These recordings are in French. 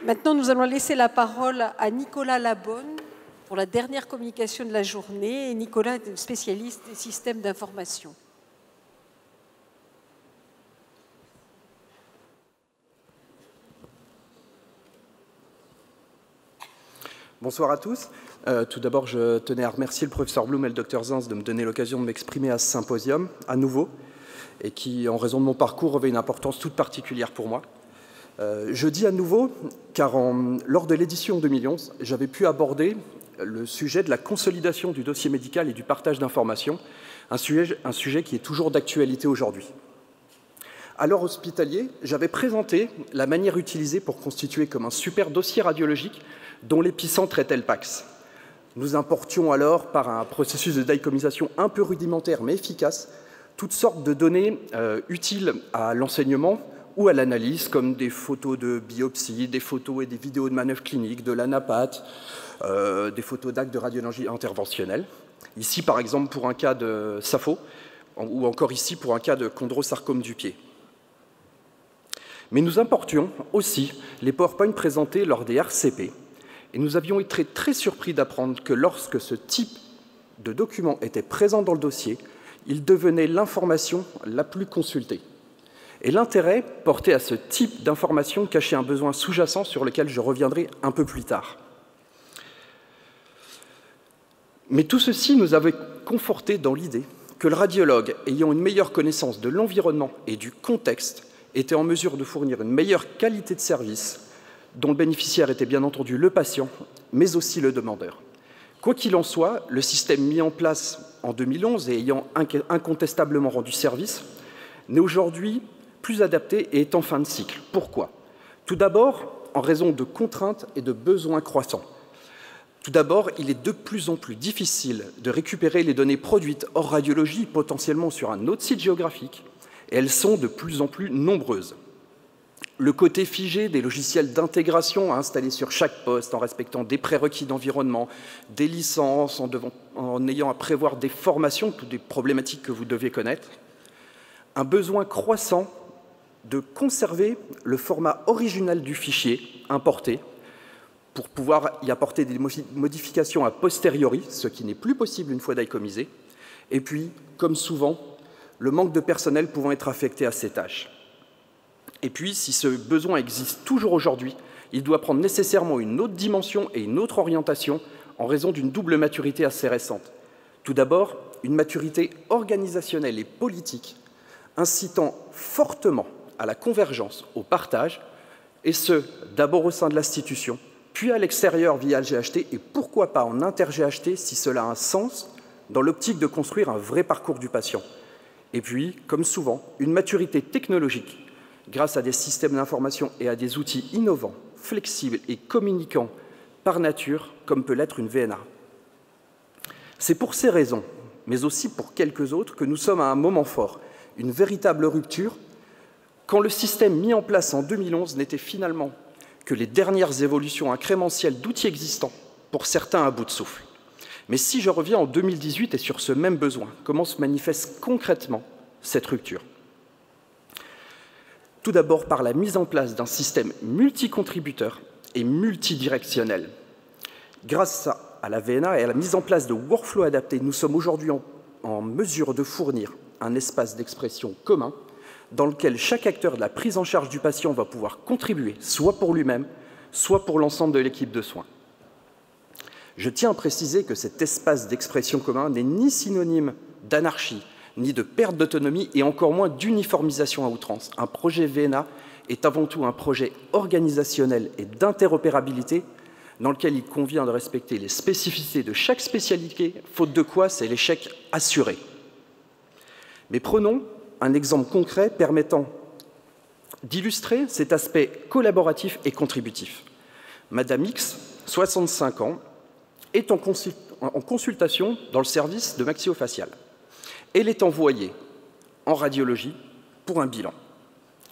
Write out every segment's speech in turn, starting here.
Maintenant, nous allons laisser la parole à Nicolas Labonne pour la dernière communication de la journée. Et Nicolas est spécialiste des systèmes d'information. Bonsoir à tous. Tout d'abord, je tenais à remercier le professeur Blum et le docteur Zins de me donner l'occasion de m'exprimer à ce symposium, à nouveau, et qui, en raison de mon parcours, revêt une importance toute particulière pour moi. Je dis à nouveau, car lors de l'édition 2011, j'avais pu aborder le sujet de la consolidation du dossier médical et du partage d'informations, un sujet qui est toujours d'actualité aujourd'hui. À l'heure hospitalier, j'avais présenté la manière utilisée pour constituer comme un super dossier radiologique dont l'épicentre était le PACS. Nous importions alors, par un processus de DICOMisation un peu rudimentaire mais efficace, toutes sortes de données utiles à l'enseignement ou à l'analyse, comme des photos de biopsie, des photos et des vidéos de manœuvres cliniques, de l'anapath, des photos d'actes de radiologie interventionnelle. Ici, par exemple, pour un cas de SAPHO, ou encore ici pour un cas de chondrosarcome du pied. Mais nous importions aussi les PowerPoint présentés lors des RCP, et nous avions été très surpris d'apprendre que lorsque ce type de document était présent dans le dossier, il devenait l'information la plus consultée. Et l'intérêt porté à ce type d'information cachait un besoin sous-jacent sur lequel je reviendrai un peu plus tard. Mais tout ceci nous avait conforté dans l'idée que le radiologue, ayant une meilleure connaissance de l'environnement et du contexte, était en mesure de fournir une meilleure qualité de service, dont le bénéficiaire était bien entendu le patient, mais aussi le demandeur. Quoi qu'il en soit, le système mis en place en 2011 et ayant incontestablement rendu service, n'est aujourd'hui plus adapté et est en fin de cycle. Pourquoi? Tout d'abord, en raison de contraintes et de besoins croissants. Tout d'abord, il est de plus en plus difficile de récupérer les données produites hors radiologie, potentiellement sur un autre site géographique, et elles sont de plus en plus nombreuses. Le côté figé des logiciels d'intégration à installer sur chaque poste en respectant des prérequis d'environnement, des licences, en ayant à prévoir des formations, toutes des problématiques que vous devez connaître. Un besoin croissant de conserver le format original du fichier importé pour pouvoir y apporter des modifications a posteriori, ce qui n'est plus possible une fois DICOMisé. Et puis, comme souvent, le manque de personnel pouvant être affecté à ces tâches. Et puis, si ce besoin existe toujours aujourd'hui, il doit prendre nécessairement une autre dimension et une autre orientation en raison d'une double maturité assez récente. Tout d'abord, une maturité organisationnelle et politique incitant fortement à la convergence, au partage, et ce, d'abord au sein de l'institution, puis à l'extérieur via le GHT, et pourquoi pas en inter-GHT si cela a un sens dans l'optique de construire un vrai parcours du patient. Et puis, comme souvent, une maturité technologique grâce à des systèmes d'information et à des outils innovants, flexibles et communicants par nature, comme peut l'être une VNA. C'est pour ces raisons, mais aussi pour quelques autres, que nous sommes à un moment fort, une véritable rupture, quand le système mis en place en 2011 n'était finalement que les dernières évolutions incrémentielles d'outils existants, pour certains à bout de souffle. Mais si je reviens en 2018 et sur ce même besoin, comment se manifeste concrètement cette rupture? Tout d'abord par la mise en place d'un système multicontributeur et multidirectionnel. Grâce à la VNA et à la mise en place de workflows adaptés, nous sommes aujourd'hui en mesure de fournir un espace d'expression commun dans lequel chaque acteur de la prise en charge du patient va pouvoir contribuer, soit pour lui-même, soit pour l'ensemble de l'équipe de soins. Je tiens à préciser que cet espace d'expression commun n'est ni synonyme d'anarchie, ni de perte d'autonomie, et encore moins d'uniformisation à outrance. Un projet VNA est avant tout un projet organisationnel et d'interopérabilité dans lequel il convient de respecter les spécificités de chaque spécialité, faute de quoi c'est l'échec assuré. Mais prenons un exemple concret permettant d'illustrer cet aspect collaboratif et contributif. Madame X, 65 ans, est en consultation dans le service de maxillofacial. Elle est envoyée en radiologie pour un bilan.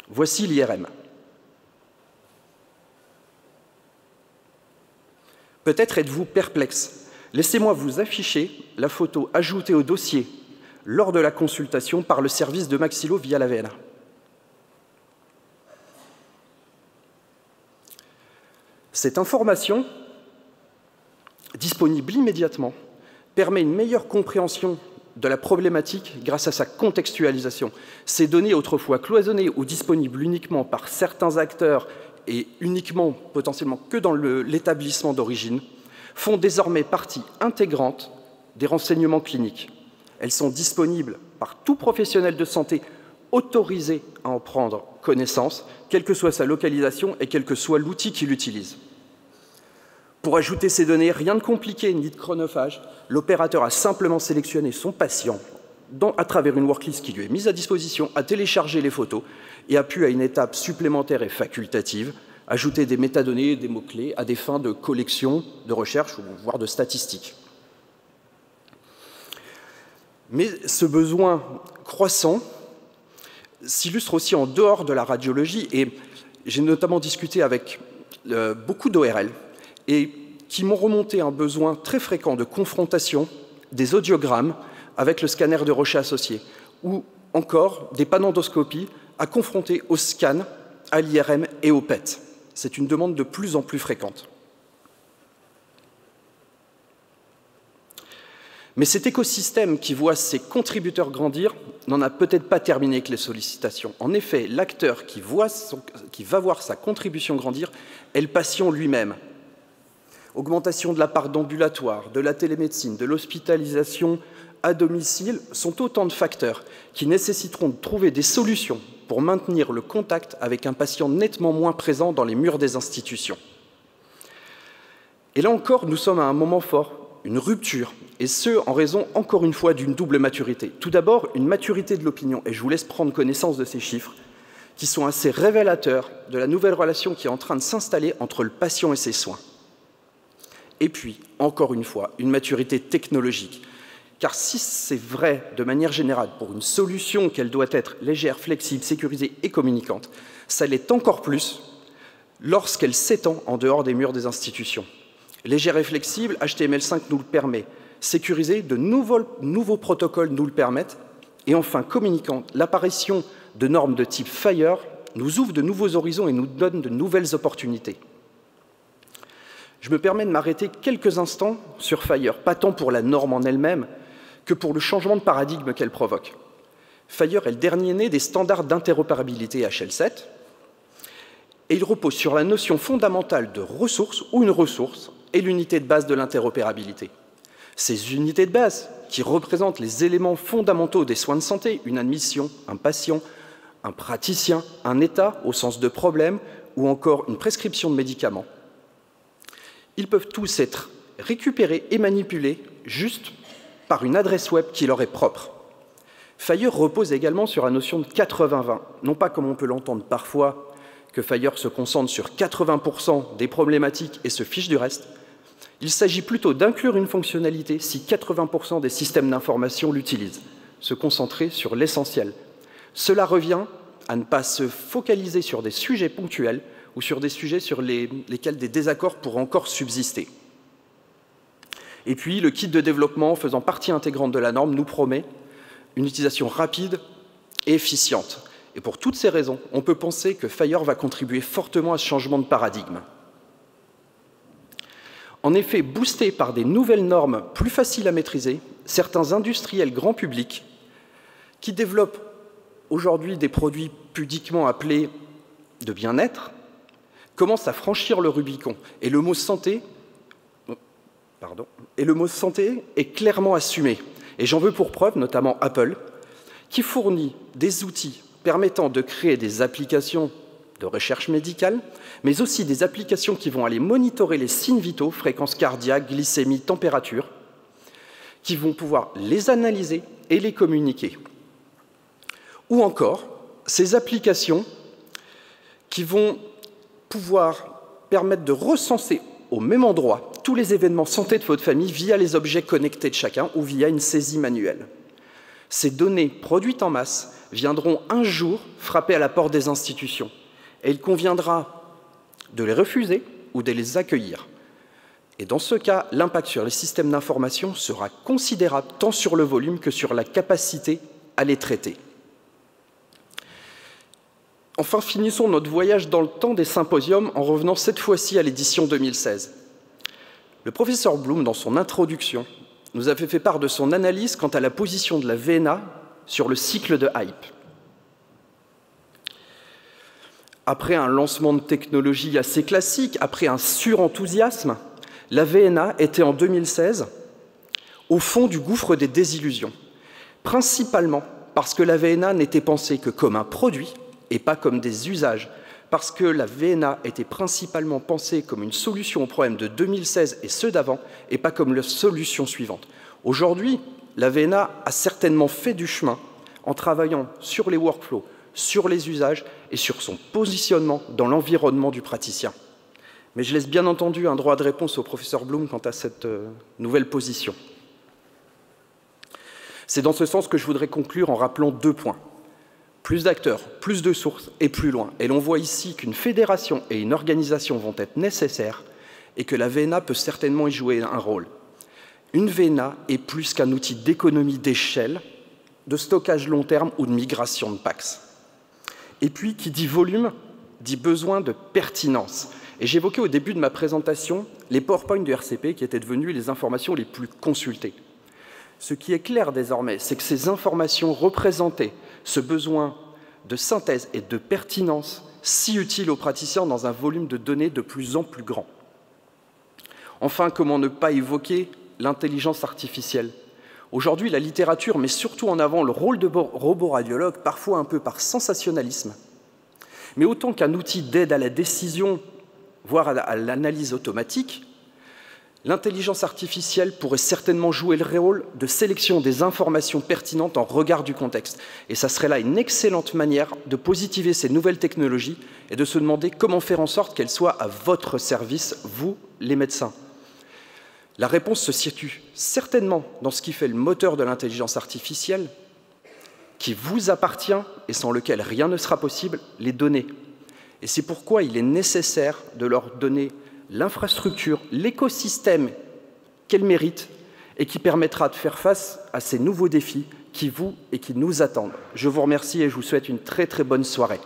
Voici l'IRM. Peut-être êtes-vous perplexe. Laissez-moi vous afficher la photo ajoutée au dossier lors de la consultation par le service de maxillo via la VNA. Cette information, disponible immédiatement, permet une meilleure compréhension de la problématique grâce à sa contextualisation. Ces données autrefois cloisonnées ou disponibles uniquement par certains acteurs et uniquement, potentiellement, que dans l'établissement d'origine, font désormais partie intégrante des renseignements cliniques. Elles sont disponibles par tout professionnel de santé autorisé à en prendre connaissance, quelle que soit sa localisation et quel que soit l'outil qu'il utilise. Pour ajouter ces données, rien de compliqué ni de chronophage, l'opérateur a simplement sélectionné son patient à travers une worklist qui lui est mise à disposition, a téléchargé les photos et a pu, à une étape supplémentaire et facultative, ajouter des métadonnées, des mots-clés à des fins de collection, de recherche, voire de statistiques. Mais ce besoin croissant s'illustre aussi en dehors de la radiologie, et j'ai notamment discuté avec beaucoup d'ORL, et qui m'ont remonté un besoin très fréquent de confrontation des audiogrammes avec le scanner de Rocher associé, ou encore des panendoscopies à confronter au scan, à l'IRM et au PET. C'est une demande de plus en plus fréquente. Mais cet écosystème qui voit ses contributeurs grandir n'en a peut-être pas terminé avec les sollicitations. En effet, l'acteur qui va voir sa contribution grandir est le patient lui-même. Augmentation de la part d'ambulatoire, de la télémédecine, de l'hospitalisation à domicile sont autant de facteurs qui nécessiteront de trouver des solutions pour maintenir le contact avec un patient nettement moins présent dans les murs des institutions. Et là encore, nous sommes à un moment fort, une rupture, et ce, en raison, encore une fois, d'une double maturité. Tout d'abord, une maturité de l'opinion, et je vous laisse prendre connaissance de ces chiffres, qui sont assez révélateurs de la nouvelle relation qui est en train de s'installer entre le patient et ses soins. Et puis, encore une fois, une maturité technologique. Car si c'est vrai de manière générale pour une solution qu'elle doit être légère, flexible, sécurisée et communicante, ça l'est encore plus lorsqu'elle s'étend en dehors des murs des institutions. Légère et flexible, HTML5 nous le permet. Sécurisé, de nouveaux protocoles nous le permettent. Et enfin, communicante, l'apparition de normes de type FHIR nous ouvre de nouveaux horizons et nous donne de nouvelles opportunités. Je me permets de m'arrêter quelques instants sur FHIR, pas tant pour la norme en elle-même que pour le changement de paradigme qu'elle provoque. FHIR est le dernier né des standards d'interopérabilité HL7 et il repose sur la notion fondamentale de ressource ou une ressource et l'unité de base de l'interopérabilité. Ces unités de base, qui représentent les éléments fondamentaux des soins de santé, une admission, un patient, un praticien, un état au sens de problème ou encore une prescription de médicaments, ils peuvent tous être récupérés et manipulés juste par une adresse web qui leur est propre. FHIR repose également sur la notion de 80-20, non pas comme on peut l'entendre parfois, que FHIR se concentre sur 80% des problématiques et se fiche du reste. Il s'agit plutôt d'inclure une fonctionnalité si 80% des systèmes d'information l'utilisent, se concentrer sur l'essentiel. Cela revient à ne pas se focaliser sur des sujets ponctuels ou sur des sujets sur lesquels des désaccords pourraient encore subsister. Et puis, le kit de développement faisant partie intégrante de la norme nous promet une utilisation rapide et efficiente. Et pour toutes ces raisons, on peut penser que FHIR va contribuer fortement à ce changement de paradigme. En effet, boostés par des nouvelles normes plus faciles à maîtriser, certains industriels grand public qui développent aujourd'hui des produits pudiquement appelés de bien-être commencent à franchir le Rubicon. Et le mot santé est clairement assumé. Et j'en veux pour preuve notamment Apple, qui fournit des outils permettant de créer des applications de recherche médicale, mais aussi des applications qui vont aller monitorer les signes vitaux, fréquence cardiaque, glycémie, température, qui vont pouvoir les analyser et les communiquer. Ou encore, ces applications qui vont pouvoir permettre de recenser au même endroit tous les événements santé de votre famille via les objets connectés de chacun ou via une saisie manuelle. Ces données produites en masse viendront un jour frapper à la porte des institutions et il conviendra de les refuser ou de les accueillir. Et dans ce cas, l'impact sur les systèmes d'information sera considérable tant sur le volume que sur la capacité à les traiter. Enfin, finissons notre voyage dans le temps des symposiums en revenant cette fois-ci à l'édition 2016. Le professeur Bloom, dans son introduction, nous avait fait part de son analyse quant à la position de la VNA sur le cycle de hype. Après un lancement de technologie assez classique, après un surenthousiasme, la VNA était en 2016 au fond du gouffre des désillusions, principalement parce que la VNA n'était pensée que comme un produit et pas comme des usages, parce que la VNA était principalement pensée comme une solution aux problèmes de 2016 et ceux d'avant, et pas comme la solution suivante. Aujourd'hui, la VNA a certainement fait du chemin en travaillant sur les workflows, sur les usages et sur son positionnement dans l'environnement du praticien. Mais je laisse bien entendu un droit de réponse au professeur Bloom quant à cette nouvelle position. C'est dans ce sens que je voudrais conclure en rappelant 2 points. Plus d'acteurs, plus de sources et plus loin. Et l'on voit ici qu'une fédération et une organisation vont être nécessaires et que la VNA peut certainement y jouer un rôle. Une VNA est plus qu'un outil d'économie d'échelle, de stockage long terme ou de migration de PACS. Et puis, qui dit volume, dit besoin de pertinence. Et j'évoquais au début de ma présentation les PowerPoint du RCP qui étaient devenus les informations les plus consultées. Ce qui est clair désormais, c'est que ces informations représentaient ce besoin de synthèse et de pertinence si utile aux praticiens dans un volume de données de plus en plus grand. Enfin, comment ne pas évoquer l'intelligence artificielle? Aujourd'hui, la littérature met surtout en avant le rôle de robot radiologue, parfois un peu par sensationnalisme. Mais autant qu'un outil d'aide à la décision, voire à l'analyse automatique, l'intelligence artificielle pourrait certainement jouer le rôle de sélection des informations pertinentes en regard du contexte. Et ça serait là une excellente manière de positiver ces nouvelles technologies et de se demander comment faire en sorte qu'elles soient à votre service, vous, les médecins. La réponse se situe certainement dans ce qui fait le moteur de l'intelligence artificielle, qui vous appartient et sans lequel rien ne sera possible, les données. Et c'est pourquoi il est nécessaire de leur donner l'infrastructure, l'écosystème qu'elles méritent et qui permettra de faire face à ces nouveaux défis qui vous et qui nous attendent. Je vous remercie et je vous souhaite une très très bonne soirée.